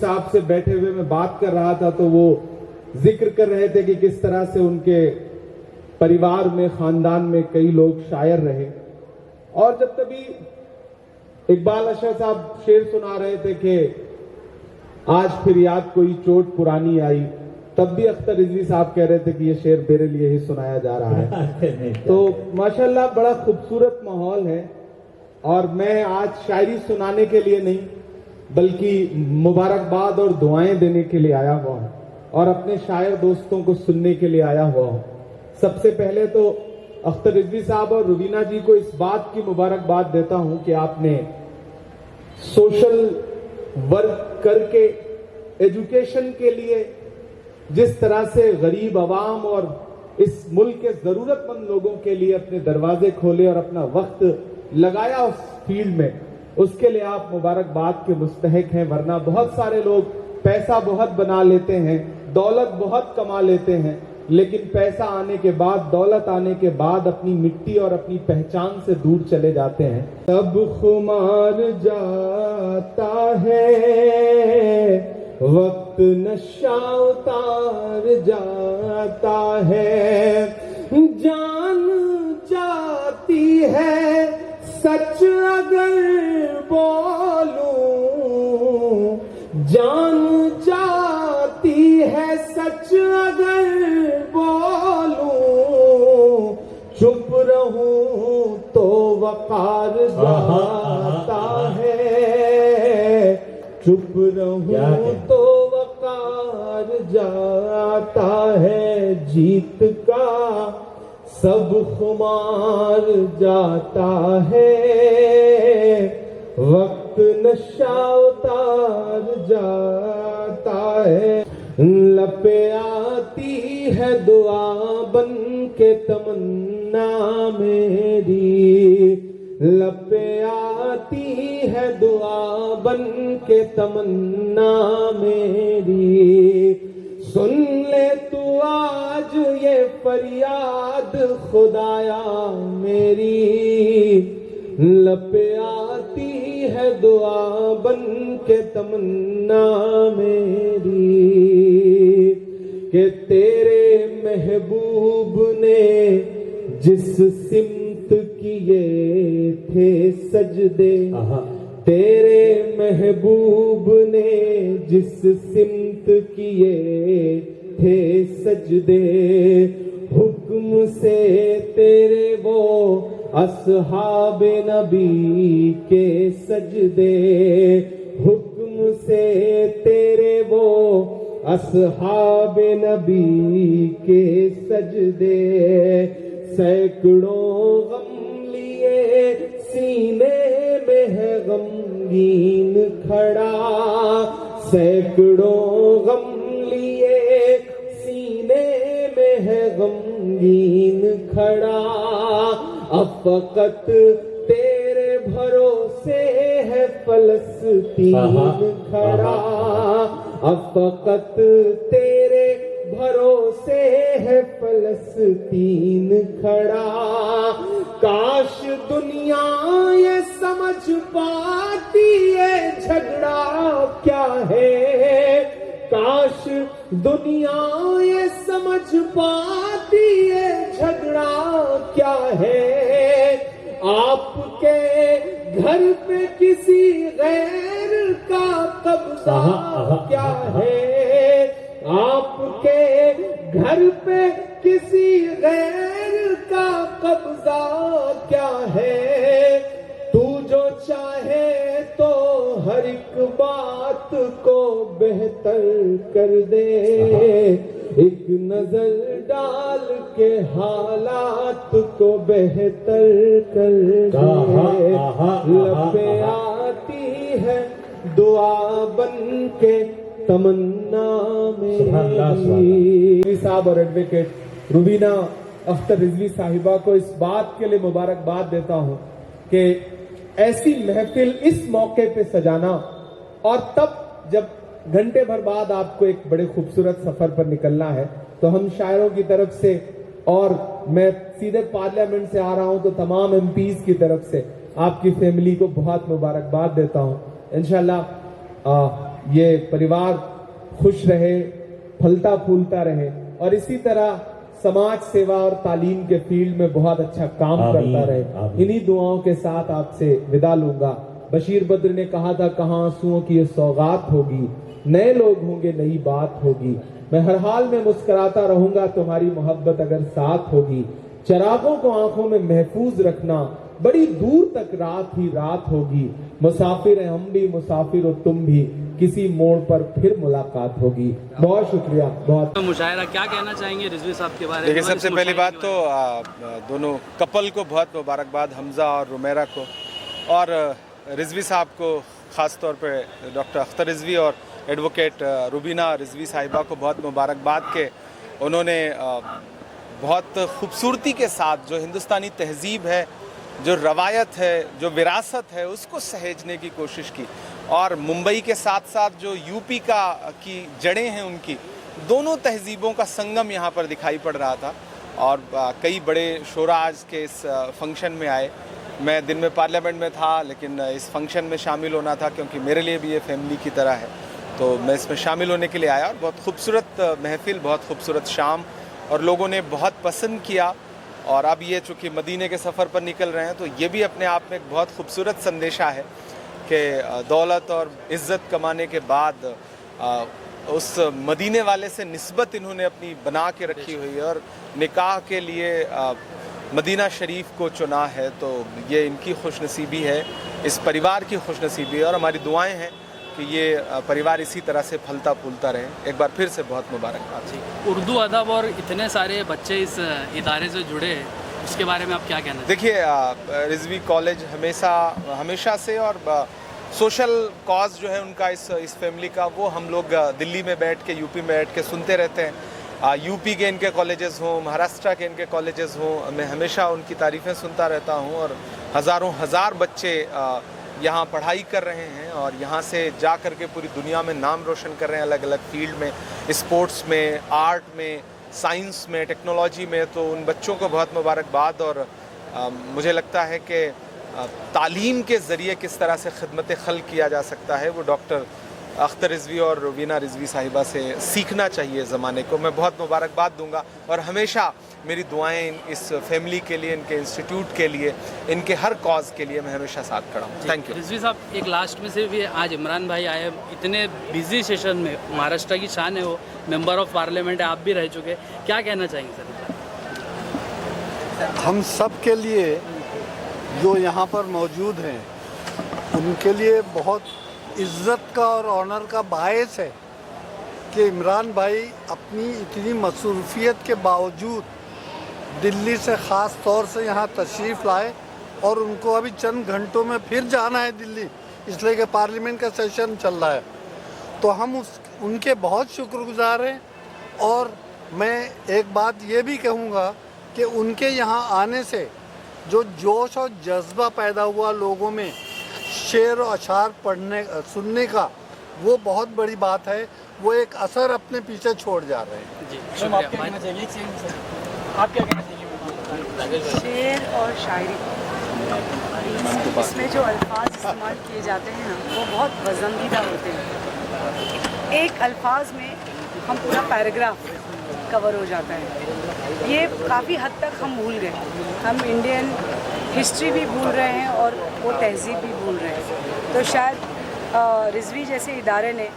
साहब से बैठे हुए मैं बात कर रहा था तो वो जिक्र कर रहे थे कि किस तरह से उनके परिवार में, खानदान में कई लोग शायर रहे। और जब तभी इकबाल अशर साहब शेर सुना रहे थे कि आज फिर याद कोई चोट पुरानी आई, तब भी अख्तर रिजवी साहब कह रहे थे कि ये शेर मेरे लिए ही सुनाया जा रहा है। तो माशाल्लाह बड़ा खूबसूरत माहौल है। और मैं आज शायरी सुनाने के लिए नहीं बल्कि मुबारकबाद और दुआएं देने के लिए आया हुआ हूं और अपने शायर दोस्तों को सुनने के लिए आया हुआ हूं। सबसे पहले तो अख्तर रिजवी साहब और रुबीना जी को इस बात की मुबारकबाद देता हूं कि आपने सोशल वर्क करके एजुकेशन के लिए जिस तरह से गरीब अवाम और इस मुल्क के जरूरतमंद लोगों के लिए अपने दरवाजे खोले और अपना वक्त लगाया उस फील्ड में, उसके लिए आप मुबारकबाद के मुस्तहिक हैं। वरना बहुत सारे लोग पैसा बहुत बना लेते हैं, दौलत बहुत कमा लेते हैं, लेकिन पैसा आने के बाद, दौलत आने के बाद अपनी मिट्टी और अपनी पहचान से दूर चले जाते हैं। सब खुमार जाता है, वक्त नशा उतार जाता है, जान जाती है सच अगर बोलूं, जान जाती है सच अगर बोलूं, चुप रहूं तो वकार जाता है, चुप रहूं तो वकार जाता है, जीत का सब खुमार जाता है, वक्त नशा उतार जाता है। लपे आती है दुआ बन के तमन्ना मेरी, लपे आती है दुआ बन के तमन्ना मेरी, सुन ले तू आज ये फरियाद खुदाया मेरी, लपे आती है दुआ बन के तमन्ना मेरी, कि तेरे महबूब ने जिस सिमत किए थे सजदे, तेरे महबूब ने जिस सिमत किए थे सजदे, हुक्म से तेरे वो अस्हाबे नबी के सजदे, हुक्म से तेरे वो अस्हाबे नबी के सजदे, सैकड़ों गम लिए सीने में है गमगीन खड़ा, सैकड़ों गम लिए सीने में है गमगीन खड़ा, अब फकत तेरे भरोसे है फलस्तीन खड़ा, अब फकत तेरे भरोसे है फलस्तीन खड़ा, काश दुनिया ये समझ पाती है झगड़ा क्या है, काश दुनिया ये समझ पाती है झगड़ा क्या है, आपके घर पे किसी गैर का कब्जा क्या है, आपके घर पे किसी गैर का कब्जा क्या है, तू जो चाहे तो हर एक बात को बेहतर कर दे, एक नजर डाल के हालात को बेहतर कर दे, लपे आती है दुआ बन के तमन्ना मेरी। साहब और एडवोकेट रुबीना अख्तर रिजवी साहिबा को इस बात के लिए मुबारकबाद देता हूं कि ऐसी महफिल इस मौके पे सजाना, और तब जब घंटे भर बाद आपको एक बड़े खूबसूरत सफर पर निकलना है, तो हम शायरों की तरफ से, और मैं सीधे पार्लियामेंट से आ रहा हूं तो तमाम एमपीज की तरफ से आपकी फैमिली को बहुत मुबारकबाद देता हूं। इंशाल्लाह ये परिवार खुश रहे, फलता फूलता रहे और इसी तरह समाज सेवा और तालीम के फील्ड में बहुत अच्छा काम करता रहे। इन्हीं दुआओं के साथ आपसे विदा लूंगा। बशीर बद्र ने कहा था, कहाँ आंसुओं की ये सौगात होगी, नए लोग होंगे, नई बात होगी। मैं हर हाल में मुस्कुराता रहूंगा, तुम्हारी मोहब्बत अगर साथ होगी। चरागों को आंखों में महफूज रखना, बड़ी दूर तक रात ही रात होगी। मुसाफिर हैं हम भी, मुसाफिर हो तुम भी, किसी मोड़ पर फिर मुलाकात होगी। बहुत शुक्रिया। बहुत मुशायरा, क्या कहना चाहेंगे रिजवी साहब के बारे में? देखिए, सबसे पहली बात तो दोनों कपल को बहुत मुबारकबाद, हमजा और रुमेरा को, और रिजवी साहब को ख़ास तौर पे डॉक्टर अख्तर रिजवी और एडवोकेट रुबीना रिजवी साहिबा को बहुत मुबारकबाद के उन्होंने बहुत खूबसूरती के साथ जो हिंदुस्तानी तहजीब है, जो रवायत है, जो विरासत है, उसको सहेजने की कोशिश की। और मुंबई के साथ साथ जो यूपी की जड़ें हैं, उनकी दोनों तहजीबों का संगम यहाँ पर दिखाई पड़ रहा था। और कई बड़े शोरा आज के इस फंक्शन में आए। मैं दिन में पार्लियामेंट में था, लेकिन इस फंक्शन में शामिल होना था क्योंकि मेरे लिए भी ये फैमिली की तरह है, तो मैं इसमें शामिल होने के लिए आया। और बहुत खूबसूरत महफिल, बहुत खूबसूरत शाम, और लोगों ने बहुत पसंद किया। और अब ये चूँकि मदीने के सफ़र पर निकल रहे हैं, तो ये भी अपने आप में एक बहुत खूबसूरत संदेशा है कि दौलत और इज़्ज़त कमाने के बाद उस मदीने वाले से निस्बत इन्होंने अपनी बना के रखी हुई है और निकाह के लिए मदीना शरीफ को चुना है। तो ये इनकी खुशनसीबी है, इस परिवार की खुशनसीबी है, और हमारी दुआएं हैं कि ये परिवार इसी तरह से फलता फूलता रहे। एक बार फिर से बहुत मुबारकबाद। उर्दू अदब और इतने सारे बच्चे इस इदारे से जुड़े हैं, उसके बारे में आप क्या कहना? देखिए, रिजवी कॉलेज हमेशा से, और सोशल कॉज जो है उनका इस फैमिली का, वो हम लोग दिल्ली में बैठ के, यूपी में बैठ के सुनते रहते हैं। यूपी के इनके कॉलेजेस हों, महाराष्ट्र के इनके कॉलेजेस हों, मैं हमेशा उनकी तारीफ़ें सुनता रहता हूँ। और हज़ार बच्चे यहाँ पढ़ाई कर रहे हैं और यहाँ से जा कर के पूरी दुनिया में नाम रोशन कर रहे हैं, अलग अलग फील्ड में, स्पोर्ट्स में, आर्ट में, साइंस में, टेक्नोलॉजी में। तो उन बच्चों को बहुत मुबारकबाद। और मुझे लगता है कि तालीम के ज़रिए किस तरह से खिदमत खल किया जा सकता है, वो डॉक्टर अख्तर रिजवी और रुबीना रिजवी साहिबा से सीखना चाहिए ज़माने को। मैं बहुत मुबारकबाद दूंगा और हमेशा मेरी दुआएं इस फैमिली के लिए, इनके इंस्टीट्यूट के लिए, इनके हर कॉज के लिए मैं हमेशा साथ खड़ा हूँ। Thank you. रिजवी साहब, एक लास्ट में से भी, आज इमरान भाई आए इतने बिजी सेशन में, महाराष्ट्र की शान है, वो मेंबर ऑफ पार्लियामेंट है, आप भी रह चुके, क्या कहना चाहेंगे सर? हम सब के लिए जो यहाँ पर मौजूद हैं, उनके लिए बहुत इज़्ज़त का और ऑनर का बायस है कि इमरान भाई अपनी इतनी मसरूफियत के बावजूद दिल्ली से ख़ास तौर से यहाँ तशरीफ़ लाए। और उनको अभी चंद घंटों में फिर जाना है दिल्ली, इसलिए कि पार्लियामेंट का सेशन चल रहा है। तो हम उनके बहुत शुक्रगुजार हैं। और मैं एक बात ये भी कहूँगा कि उनके यहाँ आने से जो जोश और जज्बा पैदा हुआ लोगों में शेर और अशार सुनने का, वो बहुत बड़ी बात है। वो एक असर अपने पीछे छोड़ जा रहे हैं। जी, आप क्या कहना चाहिए? शेर और शायरी, इसमें जो अल्फाज इस्तेमाल किए जाते हैं ना, वो बहुत पसंदीदा होते हैं। एक अल्फाज में हम पूरा पैराग्राफ कवर हो जाता है। ये काफ़ी हद तक हम भूल गए। हम इंडियन हिस्ट्री भी भूल रहे हैं और वो तहज़ीब भी भूल रहे हैं। तो शायद रिजवी जैसे इदारे ने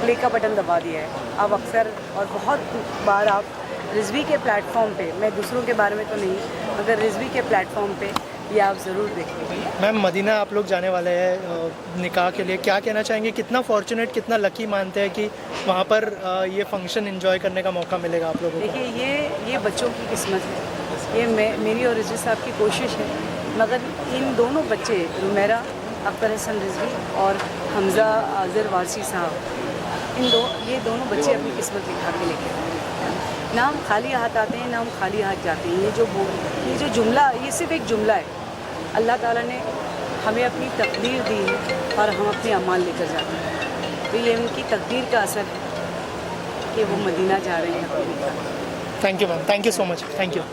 प्ले का बटन दबा दिया है। अब अक्सर और बहुत बार आप रिजवी के प्लेटफॉर्म पे, मैं दूसरों के बारे में तो नहीं, अगर रिजवी के प्लेटफॉर्म पे ये आप ज़रूर देखेंगे। मैम, मदीना आप लोग जाने वाले हैं निकाह के लिए, क्या कहना चाहेंगे? कितना फॉर्चुनेट, कितना लकी मानते हैं कि वहाँ पर ये फंक्शन एंजॉय करने का मौका मिलेगा आप लोगों को? देखिए, ये बच्चों की किस्मत है, ये मेरी और रिजवी साहब की कोशिश है। मगर इन दोनों बच्चे, रुमेरा अख्तर हसन रिजवी और हमजा आज़र वारसी साहब, ये दोनों बच्चे अपनी किस्मत लिखा के लेके आए हैं। ना हम खाली हाथ आते हैं, ना हम खाली हाथ जाते हैं। ये जो जुमला, ये सिर्फ एक जुमला है। अल्लाह ताला ने हमें अपनी तकदीर दी है और हम अपने अमाल लेकर जाते हैं। तो ये उनकी तकदीर का असर है कि वो मदीना जा रहे हैं। Thank you ma'am, thank you so much, thank you.